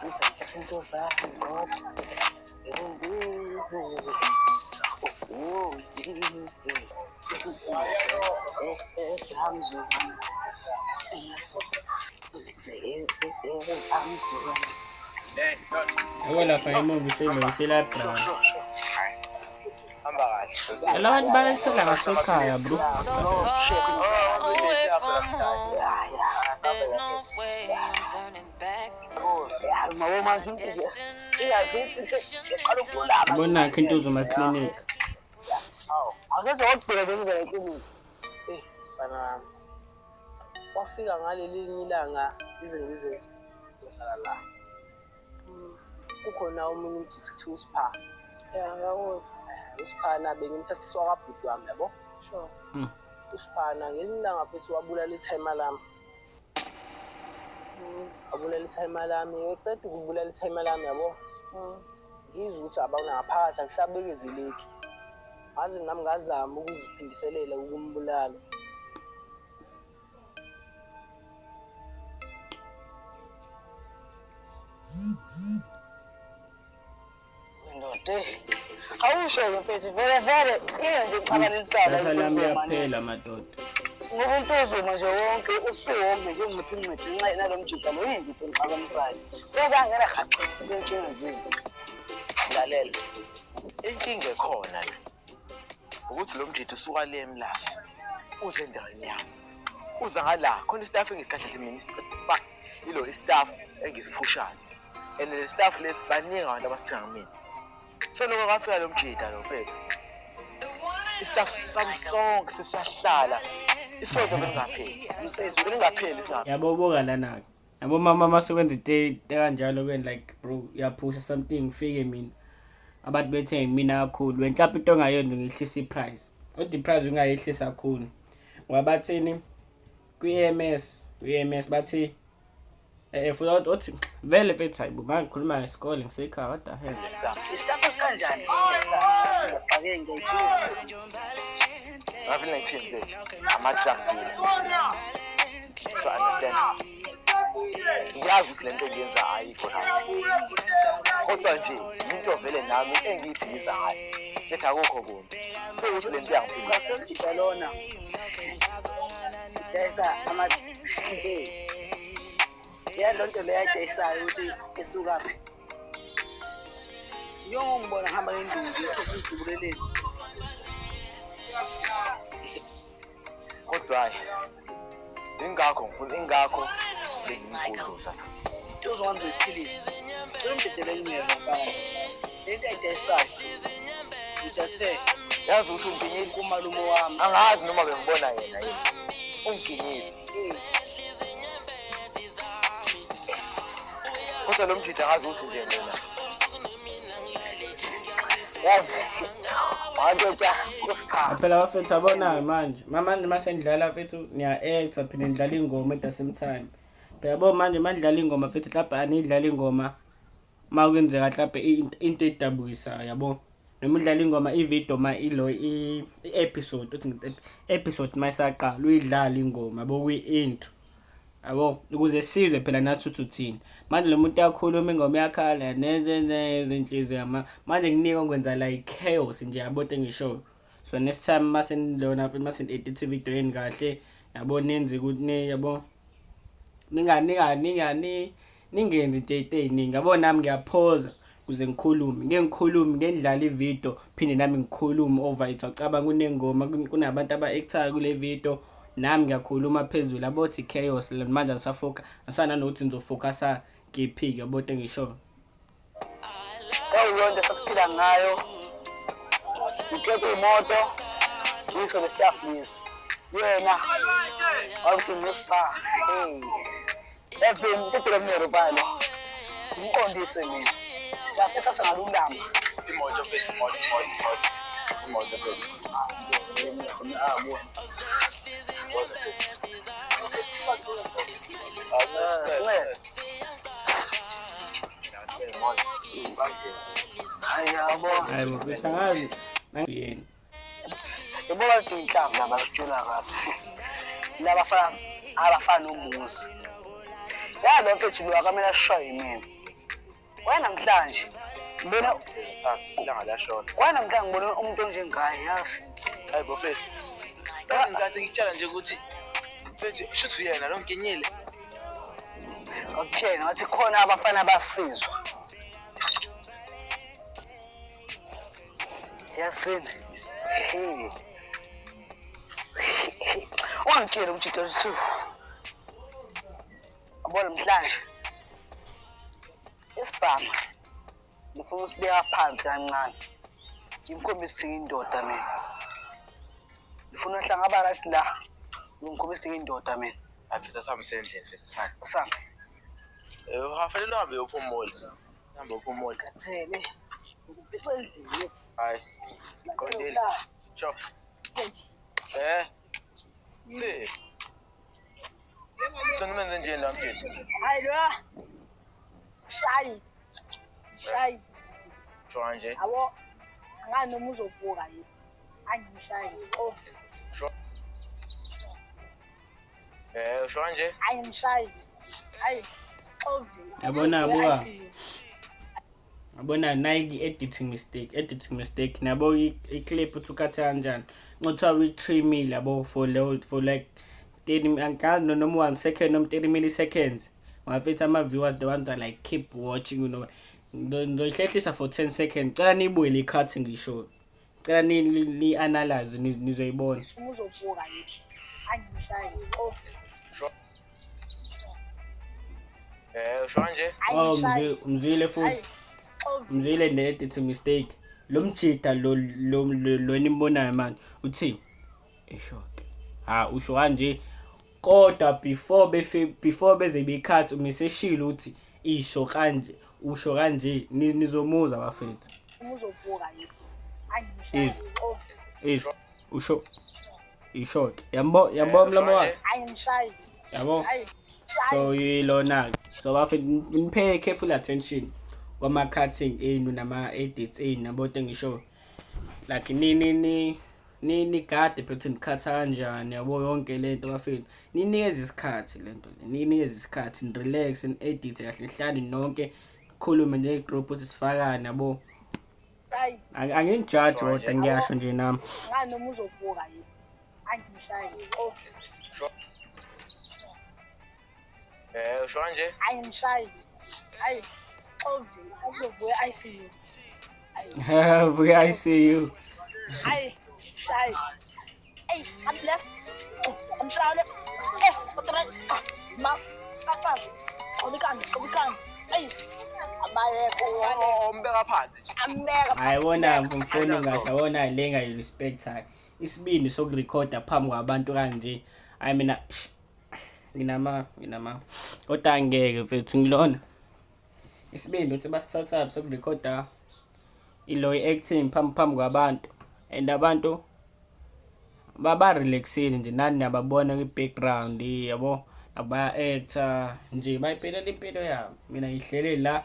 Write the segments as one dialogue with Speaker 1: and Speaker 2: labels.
Speaker 1: Izinto zami ngoba
Speaker 2: Yabo lapha ngemuva selungisela bra.
Speaker 1: hamba kahle.
Speaker 2: La bantu bayasela ngasekhaya bro.
Speaker 3: So far away from home, there's no way I'm turning back. Destination is
Speaker 2: Bona nakho into uzoma clinic.
Speaker 1: Bana wafika ngaleli ilanga izingize ngihlala la. Kukhona umuntu umthithi kuthiwa uSipha.
Speaker 4: ngakuzwa.
Speaker 1: uSiphana bengimthathiswa kabhuti wami yabo.
Speaker 4: Sure.
Speaker 1: uSiphana ngelinye ilanga mfethu wabulala ithayima lami. Wabulala ithayima lami, eqeda ukubulala ithayima lami yabo. Ngizwe ukuthi abawuna ngaphakathi akusabekezeleki. Ngaze nami ngazama ukuziphindiselela ukumbulala. Ndote. Awusho mfethu vele into ngixabanisayo.
Speaker 2: Yasalami yaphela madoda.
Speaker 1: Ngoba umfethu manje wonke usuwonke nje ungiphincede nalomjida lo yini into ngixabanisayo. So kangena gaqa benkinga nje. Lalela.
Speaker 5: Inkinga ekhona la ukuthi lo mjidi usuka le eMlazi uze endaweni yami uza ngala khona istaff engisihlahle mina ispa ilo istaff engisiphushayo and le staff lesi baningi abantu abasithenga mina so lokho kafika lo mjida lo mfethu istaff Samsung sisahlala isonto bengapheli umsebenzi bengapheli singa
Speaker 2: Yabo boka lana. Yabo mama masekwenza into kanjalo kwen like bro uyaphusha something ufike mina. Abantu bethenga mina kakhulu wenhlapha into ongayenza ngehlisa iprice kodwa iprice ungayehlisa kakhulu ngoba bathini ku-EMS bathi futhi uthi vele mfethu hayibo mangikhuluma ngesikole ngisekhaya what the hell
Speaker 1: Istaff esikanjani? Ngiyaqake ngiyayifuna.
Speaker 5: ngavile 19 days ama-drug dealer so understand ngiyazi ukuthi le nto engiyenza ayikho kodwa nje into vele nami engiyidinisa ngayo bethi akukho kumbi sekuthi le nto yangiphila
Speaker 1: Ngasentshida lona. Dayisa lonto le yayidayisayo ukuthi esukaphi. Ngiyongibona ngihamba ngenduku uthi udubuleleni.
Speaker 5: kodwa hayi ingakho bengimkhuduza
Speaker 1: Uzokwenza iphilisi. Ngimdedele ingeva baba. Lento ayidayisayo. Ngithathe
Speaker 5: yazi ukuthi unginyile
Speaker 1: kumalume wami.
Speaker 5: angazi noma bengibona yena yini unginyile kodwa lo mjidi angazi ukuthi nje mina yazi wadoda kusikhala
Speaker 2: phela bafethu abonayo manje manje masendlala fethu niya-acta phinde nidlala ingoma at the same time phela yabo manje mandidlala ingoma fethu mhlawumbe anidlala ingoma ma kwenzeka mhlawumbe into edabukisayo yabo noma udlala ingoma ivideo ma ilo i-episode uthi episode mayisaqala uyidlala ingoma yabo kuyi-intro yabo ukuze sizwe phela nathi uthi uthini manje lo muntu uyakhuluma ingoma yakhala nezinhliziyo manje kunika ngikwenza like chaos nje yabo engisho so next time masenilona masen-edit video yeni kahle yabo nenze ukuthi yabo ningenzi into eziningi yabo nami ngiyaphoza ukuze ngikhulume ngendlala ivideo phinde nami ngikhulume over it acabanga kunengoma kunabantu aba-actayo kule video nami ngiyakhuluma phezulu abothi chaos manje asana nokuthi ngizofocusa kephi yabo engisho
Speaker 1: Yonke sasiphila ngayo. Ngikhethe imoto. Yiso lestaff leso. Yena. Awuthi ngospa. Even ngithethe mero palo. Ngikondise mina. Yaphetha sangalulama.
Speaker 5: imoto
Speaker 1: Ayabo.
Speaker 2: hayibo mfethu angazi nangiyeni
Speaker 1: Yabona ukuthi inhlamba abasitshela kahle. Abafana nomuzi. Yalo mfethu lo akamela sishaye mina. Wanamhlanje ngibona
Speaker 5: ilanga lashona.
Speaker 1: wanamhlanje ngibona umuntu onjengaye yazi.
Speaker 5: Hayi bofesi. Kathi ngikathi ngitshela nje ukuthi mfethu shuthi uyena lo nginyile.
Speaker 1: Akutshela ngathi khona abafana basizwa. Yasini. Ungitshela ukuthi Dr. Abona mhlanje. Isibhama. Ngifuna usibeka phansi kancane. Ngimkhombise indoda mina. Ngifuna uhlangabala kathi la. Ngimkhombise indoda mina.
Speaker 5: Afisa sami sendlini mfethu.
Speaker 1: Sami.
Speaker 5: Uhafanele uhambe uphumule. Hambe uphumule.
Speaker 1: Kathele. Ngikuphica endlini.
Speaker 5: Hayi. Qondile. Sho. Si. Tsona menze nje la mfethu.
Speaker 4: Hayi lo. Shayi.
Speaker 5: Sho nje.
Speaker 4: Abo ngani noma uzovuka yini? Angishayi ofe.
Speaker 5: Sho nje.
Speaker 4: Ayimshayi. Hayi. Ofe.
Speaker 2: Yabona Nike editing mistake nabo iclip uthukatha kanjani ngothiwa we-3 yabo for like 30 angazi noma 1 second noma 30 milliseconds ngafetha ama viewers the ones that like keep watching, you know, ngizoyihlehlisa for 10 seconds. Cela nibuye le cut ngisho, cela ni analyze nizoyibona.
Speaker 4: Uzovuka yini? Angishayi ofe.
Speaker 5: Sho nje.
Speaker 2: Umzwile futhi. Mzwile ne-editing mistake. Lo mjida lo nimbonayo manje uthi eshoke. Usho kanje kodwa before beze becut umiseshilo uthi isho kanje, usho kanje nizomuza bafethu.
Speaker 4: Uzovuka yini? Angishayi ofe.
Speaker 2: Usho ishoke. Yambo mlomo wakhe.
Speaker 4: Ayimshayi.
Speaker 2: Yabo. So yilona. So bafethu nipay careful attention kwama cutting enu nama edits enu nabote ngisho like ni gade phela cut kanjani yabo yonke lento bafethu ninikeze isikhathi lento ninikeze isikhathi ni relax and edit kahle hlani nonke khulume nje group uthi sifakane yabo. Angijudge kodwa ngiyasho nje nami
Speaker 4: ngani noma uzovuka yini? Angishayi ofe.
Speaker 5: Sho nje.
Speaker 4: Ayimshayi. Hayi. Ofe. Uzovuka ICU.
Speaker 2: I see you.
Speaker 4: Hey, shy. Hey, I'm left. I'm sorry. Hey, what's right? Ma, papa. We can. Hey,
Speaker 5: Umbeka phansi nje.
Speaker 2: Ayibona mfuni ngahle wona lenga respect yakhe. Isibindi sokurecorda phambi kwabantu kanje. I mean nginama kodwa angeke mfethu ngilona. Isibindi uthi basithatha sokurecorda ilo acting phambi kwabantu and abantu baba relaxile nje nani nababona kwi background yabo aba actor nje bayiphelela impilo yabo. Mina ngihlele la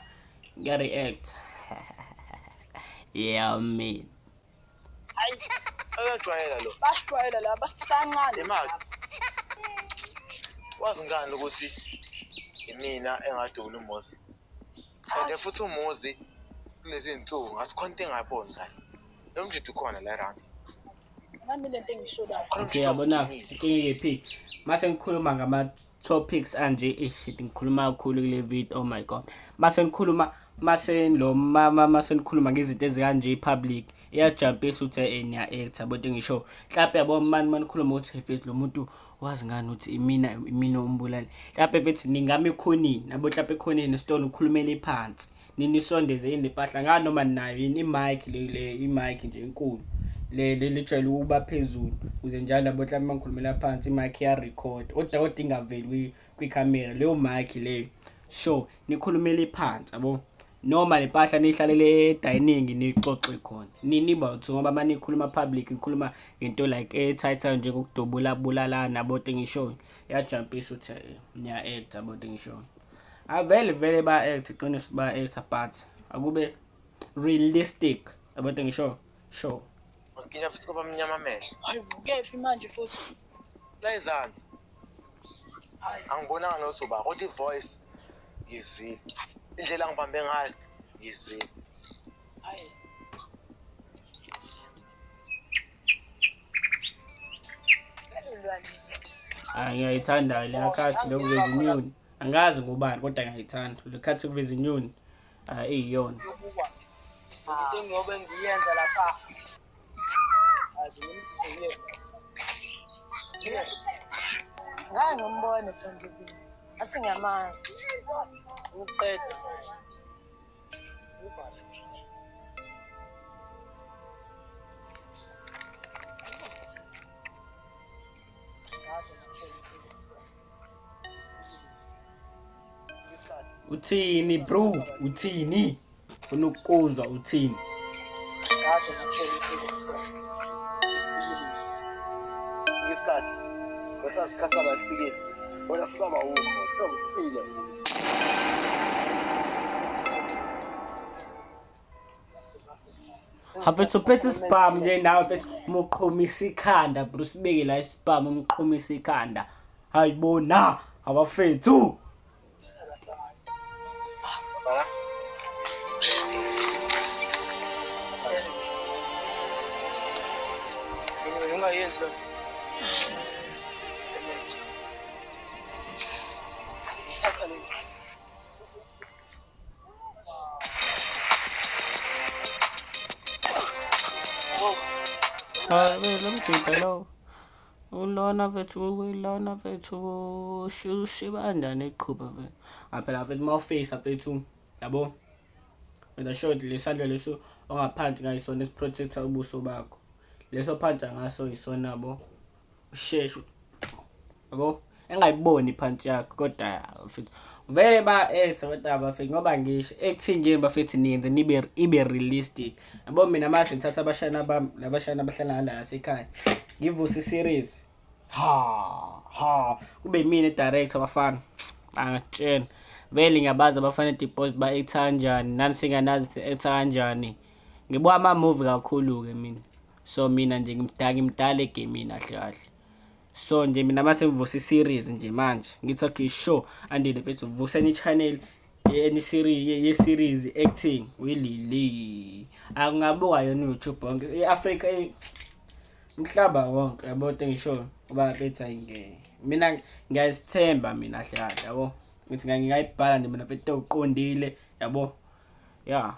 Speaker 2: ngiya react. Yeah man.
Speaker 5: Ayajwayela lo.
Speaker 4: basijwayela la basisancane.
Speaker 5: Imali. Wazi ngani ukuthi imina engadona uMosi. And futhi uMosi kulezi insuku ngathi khona into engayiboni kahle. Lo mjidi ukhona la around.
Speaker 4: Nami lento engishodayo.
Speaker 2: Okay yabona inkinga ephi mase ngikhuluma ngama topics anje ishit ngikhuluma kakhulu kule video. Oh my god, mase ngikhuluma mase ngikhuluma ngezinto ezikanje public iyajumpisa uthi niya actor bodwa ngisho mhlawumbe yabo mani nikhuluma ukuthi face lo muntu wazi ngani ukuthi imina umbulali mhlawumbe bethi ningame ekhonini nabo mhlawumbe ekhonini stone ukhulumele phansi ninisondeze indipahla ngani noma nayo yini imic le imic nje enkulu le lijwayele ukuba phezulu uze njalo labo mhlawumbe mangikhulumela phansi imic ya record kodwa ingaveli kwicamera leyo mic leyo show nikhulumele phansi yabo noma lempahla nihlalele dining nixoxe khona niba uthi ngoba manje nikhuluma public nikhuluma into like title nje kokudubula bulalana bote ngisho yajumpisa uthi niya act bote ngisho vele ba act qiniso ba act but akube realistic bote ngisho show
Speaker 5: Nginya futhi kuba mnyama amehlo.
Speaker 4: Hayi bukefi manje futhi.
Speaker 5: La izansi. Angibonanga nosoba kodwa ivoice yizwile. Indlela ngibambe ngayo ngizwile.
Speaker 1: Hayi.
Speaker 2: Ngiyayithanda le khathi lokuveza inyoni. Angazi ngubani kodwa ngiyayithanda. Le khathi lokuveza inyoni iyona.
Speaker 1: Into engiyobe ngiyenza lapha. Azi ngimthile.
Speaker 4: Ngake ngimbone Sandile. Athi ngiyamazi.
Speaker 1: Uqeda.
Speaker 2: Uthini bro? Uthini? Ufuna ukuzwa uthini?
Speaker 5: Ngesikhathi kwasasikhatha basifikile. Bona hlaba ukho, uthile.
Speaker 2: Hafethu phethe spam nje nawe mfethu umuqhumisa ikhanda bro, sibeke la spam umqhumisa ikhanda. Hayibona abafethu.
Speaker 1: Ungayenzi lo. Thatha le.
Speaker 2: Lo mjinta lo. Ulona vethu shiba kanjani eqhubha mfethu. Phela mfethu mawufisa mfethu yabo. Wena short lesandla leso ongaphansi ngayisona esiprotector ubuso bakho. Leso phansi ngaso isona yabo. Usheshe yabo. Engayiboni iphansi yakho kodwa mfethu vele ba abantu abafethu ngoba ngisho acting game bafethu niyenze ibe realistic. Yabo mina manje ngithatha abashana bami labashana abahlala la esekhaya. Ngivuse series. Kube mina director bafana. Angitshela. Vele ngiyabaza abafana deposit ba act kanjani, nani singanazi act kanjani. Ngibuka ama movie kakhulu ke mina. So mina nje ngimdala egame kahle kahle. So nje mina mase ngivuse series nje manje. Ngithi okay sure andile mfethu vusa ni channel any series ye series acting wilili. Akungabuka yona YouTube yonke eAfrica umhlaba wonke yabo ngisho ngoba bethi ayinge. Mina ngiyazithemba mina kahle kahle yabo. Ngithi ngingayibhala nje mina mfethu uqondile yabo. Yeah.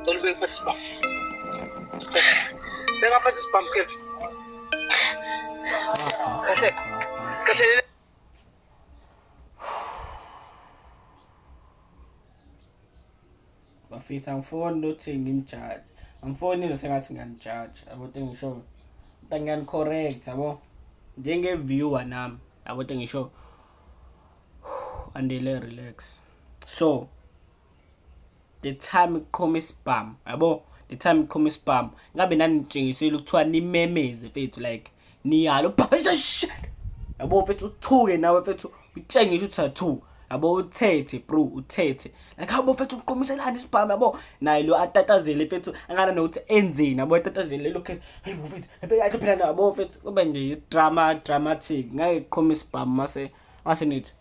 Speaker 5: Don't be put spam. Bega put spam kid. Okay.
Speaker 2: Bafitha ngifoni uthi ngimjudge. Angifoni sengathi ngiyanijudge. Yabo ngisho. Ngiyani correct yabo. Njenge viewer nami. Yabo ngisho. Andile relax. So the time iqhoma spam yabo the time iqhoma spam ngabe nani nitshengisile ukuthiwa nimemeze mfethu like niyalo yabo mfethu uthuke nawe mfethu utshengishe uthathu yabo uthethe bro uthethe like habo mfethu uqhomiselana spam yabo naye lo atatazele mfethu angana nokuthi enzini yabo atatazele look hey mfethu athi phela yabo mfethu kube nje dramatic ngeke iqhoma spam mase nithi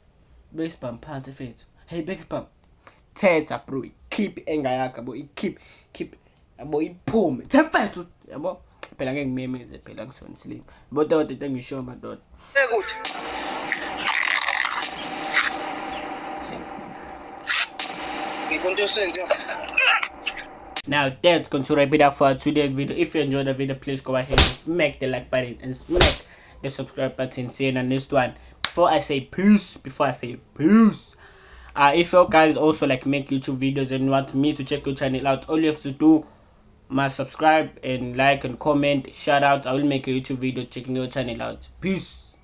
Speaker 2: be spam phansi mfethu hey big spam thetha bro keep enga yakho yabo keep yabo iphume mfethu yabo phela ngeke ngimemeze phela ngisonisilile yabo dodo ngisho madoda
Speaker 5: Good.
Speaker 2: Now that's going to wrap it up for today's video. If you enjoyed the video, please go ahead and smack the like button and smack the subscribe button. See you in the next one. Before I say peace, if you guys also like make YouTube videos and want me to check your channel out, all you have to do must subscribe and like and comment. Shout out. I will make a YouTube video checking your channel out. Peace.